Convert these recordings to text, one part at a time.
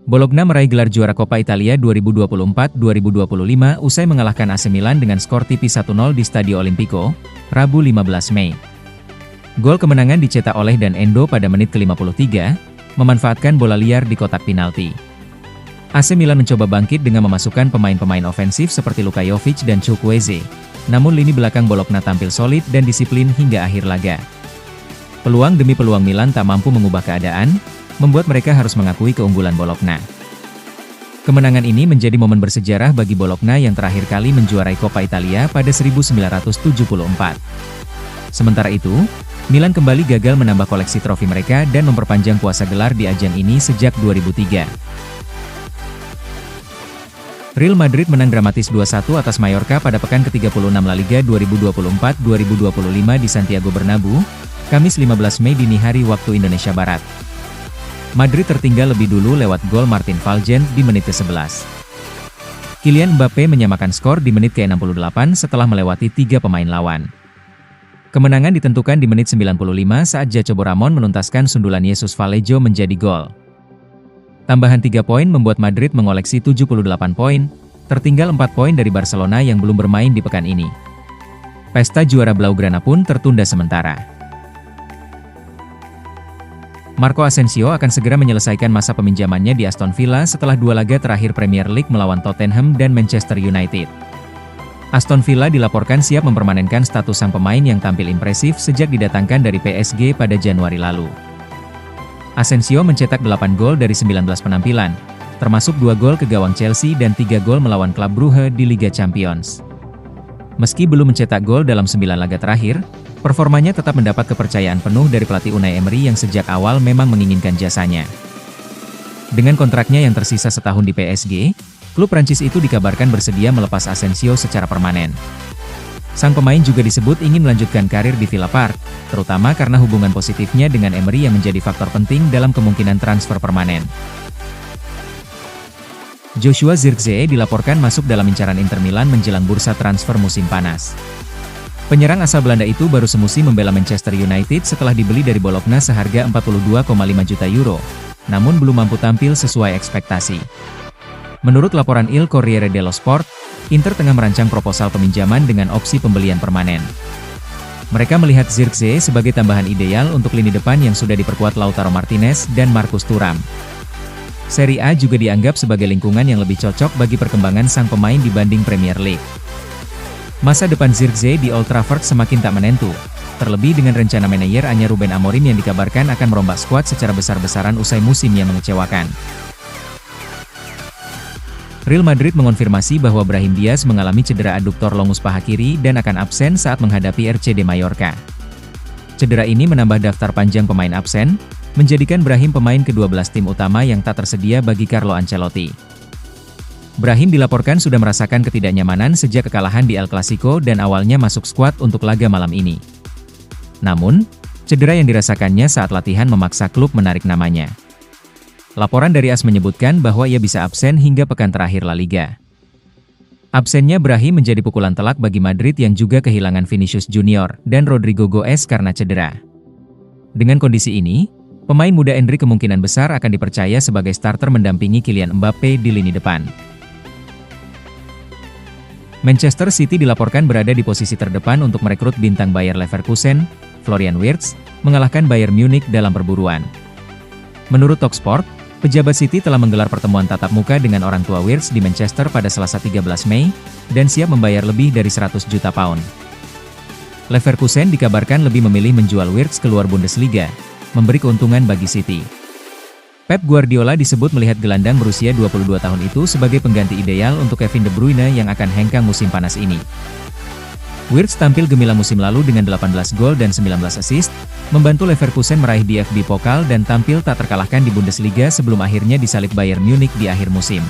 Bologna meraih gelar juara Coppa Italia 2024-2025 usai mengalahkan AC Milan dengan skor tipis 1-0 di Stadio Olimpico, Rabu 15 Mei. Gol kemenangan dicetak oleh Dan Endo pada menit ke-53, memanfaatkan bola liar di kotak penalti. AC Milan mencoba bangkit dengan memasukkan pemain-pemain ofensif seperti Luka Jovic dan Chukwueze, namun lini belakang Bologna tampil solid dan disiplin hingga akhir laga. Peluang demi peluang Milan tak mampu mengubah keadaan, membuat mereka harus mengakui keunggulan Bologna. Kemenangan ini menjadi momen bersejarah bagi Bologna yang terakhir kali menjuarai Coppa Italia pada 1974. Sementara itu, Milan kembali gagal menambah koleksi trofi mereka dan memperpanjang puasa gelar di ajang ini sejak 2003. Real Madrid menang dramatis 2-1 atas Mallorca pada pekan ke-36 La Liga 2024-2025 di Santiago Bernabeu, Kamis 15 Mei dini hari waktu Indonesia Barat. Madrid tertinggal lebih dulu lewat gol Martin Valgen di menit ke-11. Kylian Mbappe menyamakan skor di menit ke-68 setelah melewati 3 pemain lawan. Kemenangan ditentukan di menit 95 saat Jacobo Ramon menuntaskan sundulan Jesus Vallejo menjadi gol. Tambahan 3 poin membuat Madrid mengoleksi 78 poin, tertinggal 4 poin dari Barcelona yang belum bermain di pekan ini. Pesta juara Blaugrana pun tertunda sementara. Marco Asensio akan segera menyelesaikan masa peminjamannya di Aston Villa setelah 2 laga terakhir Premier League melawan Tottenham dan Manchester United. Aston Villa dilaporkan siap mempermanenkan status sang pemain yang tampil impresif sejak didatangkan dari PSG pada Januari lalu. Asensio mencetak 8 gol dari 19 penampilan, termasuk 2 gol ke gawang Chelsea dan 3 gol melawan klub Brugge di Liga Champions. Meski belum mencetak gol dalam 9 laga terakhir, performanya tetap mendapat kepercayaan penuh dari pelatih Unai Emery yang sejak awal memang menginginkan jasanya. Dengan kontraknya yang tersisa setahun di PSG, klub Prancis itu dikabarkan bersedia melepas Asensio secara permanen. Sang pemain juga disebut ingin melanjutkan karir di Villa Park, terutama karena hubungan positifnya dengan Emery yang menjadi faktor penting dalam kemungkinan transfer permanen. Joshua Zirkzee dilaporkan masuk dalam incaran Inter Milan menjelang bursa transfer musim panas. Penyerang asal Belanda itu baru semusim membela Manchester United setelah dibeli dari Bologna seharga 42,5 juta euro, namun belum mampu tampil sesuai ekspektasi. Menurut laporan Il Corriere dello Sport, Inter tengah merancang proposal peminjaman dengan opsi pembelian permanen. Mereka melihat Zirkzee sebagai tambahan ideal untuk lini depan yang sudah diperkuat Lautaro Martinez dan Marcus Thuram. Serie A juga dianggap sebagai lingkungan yang lebih cocok bagi perkembangan sang pemain dibanding Premier League. Masa depan Zirkzee di Old Trafford semakin tak menentu, terlebih dengan rencana manajer anyar Ruben Amorim yang dikabarkan akan merombak skuad secara besar-besaran usai musim yang mengecewakan. Real Madrid mengonfirmasi bahwa Brahim Diaz mengalami cedera aduktor longus paha kiri dan akan absen saat menghadapi RCD Mallorca. Cedera ini menambah daftar panjang pemain absen, menjadikan Brahim pemain ke-12 tim utama yang tak tersedia bagi Carlo Ancelotti. Brahim dilaporkan sudah merasakan ketidaknyamanan sejak kekalahan di El Clasico dan awalnya masuk skuad untuk laga malam ini. Namun, cedera yang dirasakannya saat latihan memaksa klub menarik namanya. Laporan dari AS menyebutkan bahwa ia bisa absen hingga pekan terakhir La Liga. Absennya Brahim menjadi pukulan telak bagi Madrid yang juga kehilangan Vinicius Junior dan Rodrigo Goes karena cedera. Dengan kondisi ini, pemain muda Endrick kemungkinan besar akan dipercaya sebagai starter mendampingi Kylian Mbappe di lini depan. Manchester City dilaporkan berada di posisi terdepan untuk merekrut bintang Bayer Leverkusen, Florian Wirtz, mengalahkan Bayern Munich dalam perburuan. Menurut Talksport, pejabat City telah menggelar pertemuan tatap muka dengan orang tua Wirtz di Manchester pada Selasa 13 Mei, dan siap membayar lebih dari 100 juta pound. Leverkusen dikabarkan lebih memilih menjual Wirtz keluar Bundesliga, memberi keuntungan bagi City. Pep Guardiola disebut melihat gelandang berusia 22 tahun itu sebagai pengganti ideal untuk Kevin De Bruyne yang akan hengkang musim panas ini. Wirtz tampil gemilang musim lalu dengan 18 gol dan 19 assist, membantu Leverkusen meraih DFB Pokal dan tampil tak terkalahkan di Bundesliga sebelum akhirnya disalip Bayern Munich di akhir musim.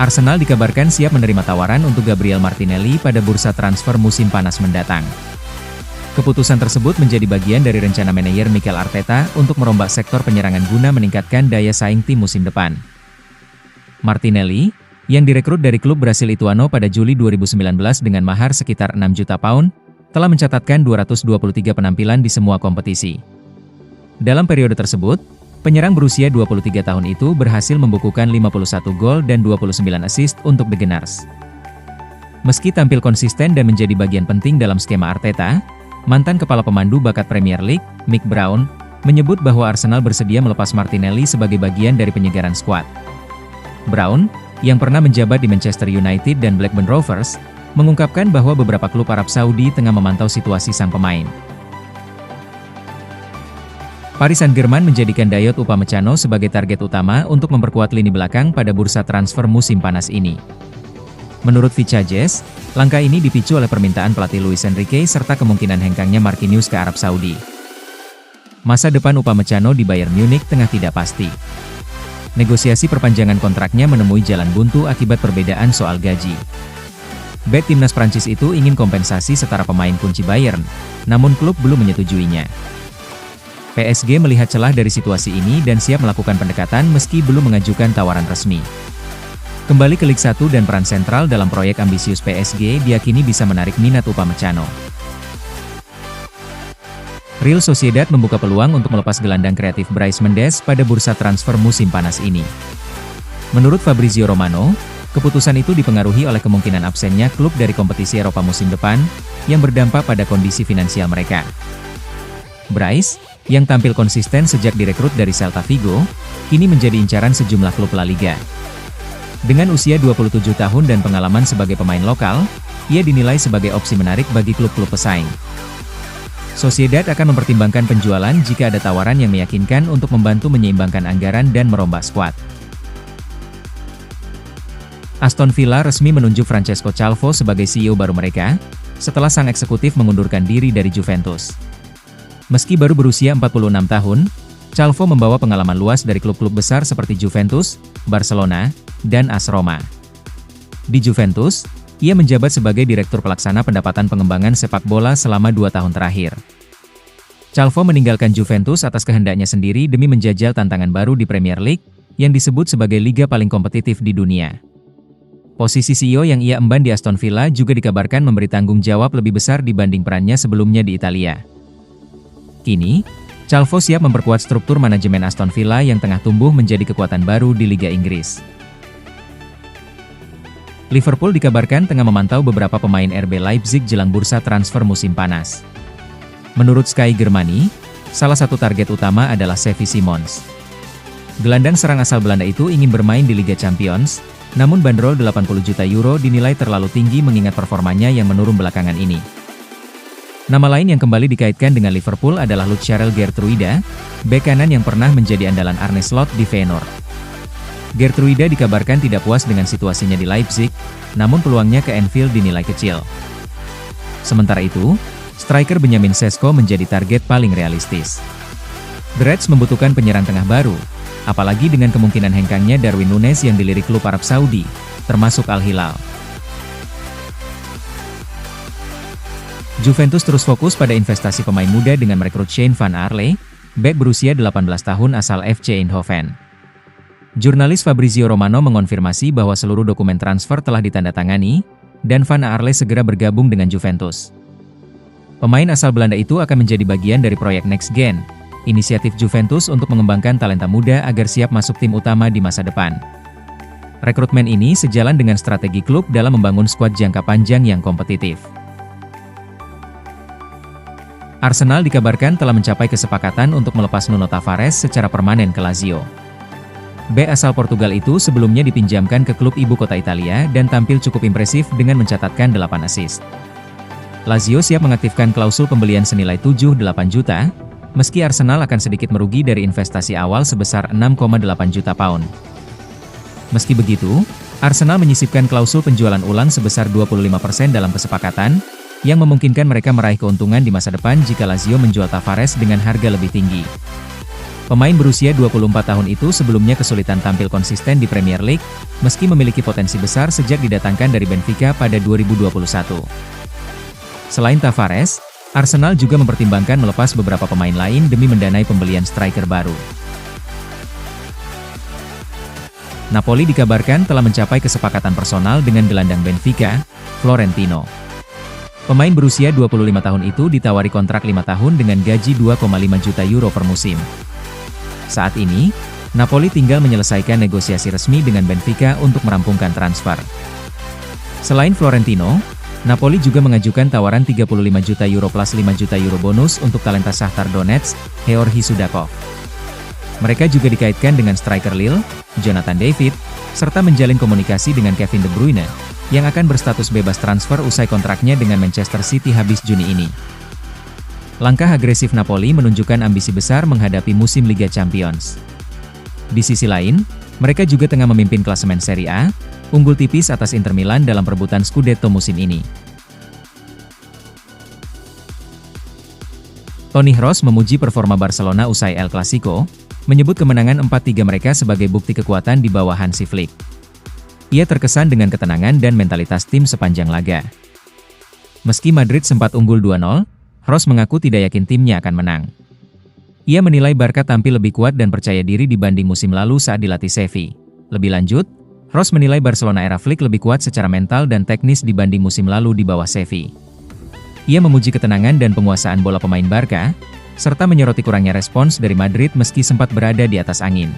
Arsenal dikabarkan siap menerima tawaran untuk Gabriel Martinelli pada bursa transfer musim panas mendatang. Keputusan tersebut menjadi bagian dari rencana manajer Mikel Arteta untuk merombak sektor penyerangan guna meningkatkan daya saing tim musim depan. Martinelli, yang direkrut dari klub Brasil Ituano pada Juli 2019 dengan mahar sekitar 6 juta pound, telah mencatatkan 223 penampilan di semua kompetisi. Dalam periode tersebut, Penyerang berusia 23 tahun itu berhasil membukukan 51 gol dan 29 assist untuk The Gunners. Meski tampil konsisten dan menjadi bagian penting dalam skema Arteta, mantan kepala pemandu bakat Premier League, Mick Brown, menyebut bahwa Arsenal bersedia melepas Martinelli sebagai bagian dari penyegaran skuad. Brown, yang pernah menjabat di Manchester United dan Blackburn Rovers, mengungkapkan bahwa beberapa klub Arab Saudi tengah memantau situasi sang pemain. Paris Saint-Germain menjadikan Dayot Upamecano sebagai target utama untuk memperkuat lini belakang pada bursa transfer musim panas ini. Menurut Vicajes, langkah ini dipicu oleh permintaan pelatih Luis Enrique serta kemungkinan hengkangnya Marquinhos ke Arab Saudi. Masa depan Upamecano di Bayern Munich tengah tidak pasti. Negosiasi perpanjangan kontraknya menemui jalan buntu akibat perbedaan soal gaji. Bek timnas Prancis itu ingin kompensasi setara pemain kunci Bayern, namun klub belum menyetujuinya. PSG melihat celah dari situasi ini dan siap melakukan pendekatan meski belum mengajukan tawaran resmi. Kembali ke Liga 1 dan peran sentral dalam proyek ambisius PSG diyakini bisa menarik minat Upamecano. Real Sociedad membuka peluang untuk melepas gelandang kreatif Brais Mendes pada bursa transfer musim panas ini. Menurut Fabrizio Romano, keputusan itu dipengaruhi oleh kemungkinan absennya klub dari kompetisi Eropa musim depan, yang berdampak pada kondisi finansial mereka. Brais, yang tampil konsisten sejak direkrut dari Celta Vigo, kini menjadi incaran sejumlah klub La Liga. Dengan usia 27 tahun dan pengalaman sebagai pemain lokal, ia dinilai sebagai opsi menarik bagi klub-klub pesaing. Sociedad akan mempertimbangkan penjualan jika ada tawaran yang meyakinkan untuk membantu menyeimbangkan anggaran dan merombak skuad. Aston Villa resmi menunjuk Francesco Calvo sebagai CEO baru mereka, setelah sang eksekutif mengundurkan diri dari Juventus. Meski baru berusia 46 tahun, Calvo membawa pengalaman luas dari klub-klub besar seperti Juventus, Barcelona, dan AS Roma. Di Juventus, ia menjabat sebagai Direktur Pelaksana Pendapatan Pengembangan Sepak Bola selama 2 tahun terakhir. Calvo meninggalkan Juventus atas kehendaknya sendiri demi menjajal tantangan baru di Premier League, yang disebut sebagai liga paling kompetitif di dunia. Posisi CEO yang ia emban di Aston Villa juga dikabarkan memberi tanggung jawab lebih besar dibanding perannya sebelumnya di Italia. Kini, Calvo siap memperkuat struktur manajemen Aston Villa yang tengah tumbuh menjadi kekuatan baru di Liga Inggris. Liverpool dikabarkan tengah memantau beberapa pemain RB Leipzig jelang bursa transfer musim panas. Menurut Sky Germany, salah satu target utama adalah Xavi Simons. Gelandang serang asal Belanda itu ingin bermain di Liga Champions, namun bandrol 80 juta euro dinilai terlalu tinggi mengingat performanya yang menurun belakangan ini. Nama lain yang kembali dikaitkan dengan Liverpool adalah Lucharel Geertruida, bek kanan yang pernah menjadi andalan Arne Slot di Feyenoord. Geertruida dikabarkan tidak puas dengan situasinya di Leipzig, namun peluangnya ke Anfield dinilai kecil. Sementara itu, striker Benjamin Sesko menjadi target paling realistis. The Reds membutuhkan penyerang tengah baru, apalagi dengan kemungkinan hengkangnya Darwin Núñez yang dilirik klub Arab Saudi, termasuk Al Hilal. Juventus terus fokus pada investasi pemain muda dengan merekrut Shane Van Arle, bek berusia 18 tahun asal FC Eindhoven. Jurnalis Fabrizio Romano mengonfirmasi bahwa seluruh dokumen transfer telah ditandatangani, dan Van Arle segera bergabung dengan Juventus. Pemain asal Belanda itu akan menjadi bagian dari proyek Next Gen, inisiatif Juventus untuk mengembangkan talenta muda agar siap masuk tim utama di masa depan. Rekrutmen ini sejalan dengan strategi klub dalam membangun skuad jangka panjang yang kompetitif. Arsenal dikabarkan telah mencapai kesepakatan untuk melepas Nuno Tavares secara permanen ke Lazio. Bek asal Portugal itu sebelumnya dipinjamkan ke klub ibu kota Italia dan tampil cukup impresif dengan mencatatkan 8 assist. Lazio siap mengaktifkan klausul pembelian senilai 7-8 juta, meski Arsenal akan sedikit merugi dari investasi awal sebesar 6,8 juta pound. Meski begitu, Arsenal menyisipkan klausul penjualan ulang sebesar 25% dalam kesepakatan, yang memungkinkan mereka meraih keuntungan di masa depan jika Lazio menjual Tavares dengan harga lebih tinggi. Pemain berusia 24 tahun itu sebelumnya kesulitan tampil konsisten di Premier League, meski memiliki potensi besar sejak didatangkan dari Benfica pada 2021. Selain Tavares, Arsenal juga mempertimbangkan melepas beberapa pemain lain demi mendanai pembelian striker baru. Napoli dikabarkan telah mencapai kesepakatan personal dengan gelandang Benfica, Florentino. Pemain berusia 25 tahun itu ditawari kontrak 5 tahun dengan gaji 2,5 juta euro per musim. Saat ini, Napoli tinggal menyelesaikan negosiasi resmi dengan Benfica untuk merampungkan transfer. Selain Florentino, Napoli juga mengajukan tawaran 35 juta euro plus 5 juta euro bonus untuk talenta Shakhtar Donetsk, Georgi Sudakov. Mereka juga dikaitkan dengan striker Lille, Jonathan David, serta menjalin komunikasi dengan Kevin De Bruyne, yang akan berstatus bebas transfer usai kontraknya dengan Manchester City habis Juni ini. Langkah agresif Napoli menunjukkan ambisi besar menghadapi musim Liga Champions. Di sisi lain, mereka juga tengah memimpin klasemen Serie A, unggul tipis atas Inter Milan dalam perebutan Scudetto musim ini. Toni Kroos memuji performa Barcelona usai El Clasico, menyebut kemenangan 4-3 mereka sebagai bukti kekuatan di bawah Hansi Flick. Ia terkesan dengan ketenangan dan mentalitas tim sepanjang laga. Meski Madrid sempat unggul 2-0, Kroos mengaku tidak yakin timnya akan menang. Ia menilai Barca tampil lebih kuat dan percaya diri dibanding musim lalu saat dilatih Xavi. Lebih lanjut, Kroos menilai Barcelona era Flick lebih kuat secara mental dan teknis dibanding musim lalu di bawah Xavi. Ia memuji ketenangan dan penguasaan bola pemain Barca, serta menyoroti kurangnya respons dari Madrid meski sempat berada di atas angin.